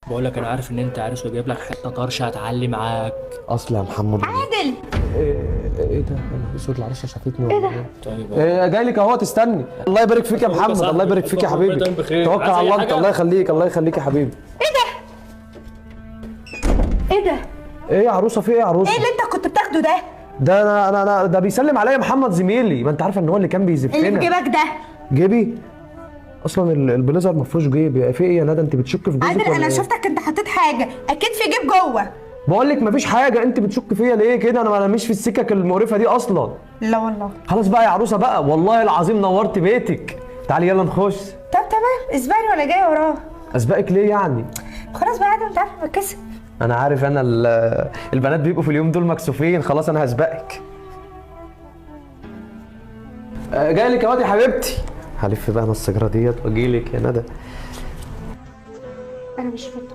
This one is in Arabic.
بقول لك انا عارف ان انت عارف وجايب لك حته طرش هتعلي معاك. اصلا يا محمد عادل. ايه ده؟ صوت العروسه شافتني ايه ده؟ طيب جاي لك اهو، تستني. الله يبارك فيك يا محمد، الله يبارك فيك يا حبيبي. توكل على الله انت، الله يخليك الله يخليك يا حبيبي. ايه ده؟ ايه ده؟ ايه يا عروسه؟ في ايه يا عروسه؟ ايه اللي انت كنت بتاخده ده؟ ده انا ده بيسلم عليا محمد زميلي، ما انت عارفه ان هو اللي كان بيزفنا. اللي في جيبك ده؟ جيبي؟ اصلا البليزر ما فيهوش جيب. في ايه يا ندى؟ انت بتشك في جوزك عادل ولا انا إيه؟ شفتك انت حطيت حاجه، اكيد في جيب جوه. بقول لك مفيش حاجه، انت بتشك فيا ليه كده؟ انا مش في السكك المقرفه دي اصلا. لا والله. خلاص بقى يا عروسه بقى، والله العظيم نورت بيتك. تعالي يلا نخش. طب تمام، اسبقني وانا جايه وراه. اسبقك ليه يعني؟ خلاص بقى عادل، انت عارف بتكسب. انا عارف، انا البنات بيبقوا في اليوم دول مكسوفين. خلاص انا هسبقك. جاي لك يا واد يا حبيبتي. هلف بقى انا السجاره ديت واجي لك يا ندى. انا مش مطمنه.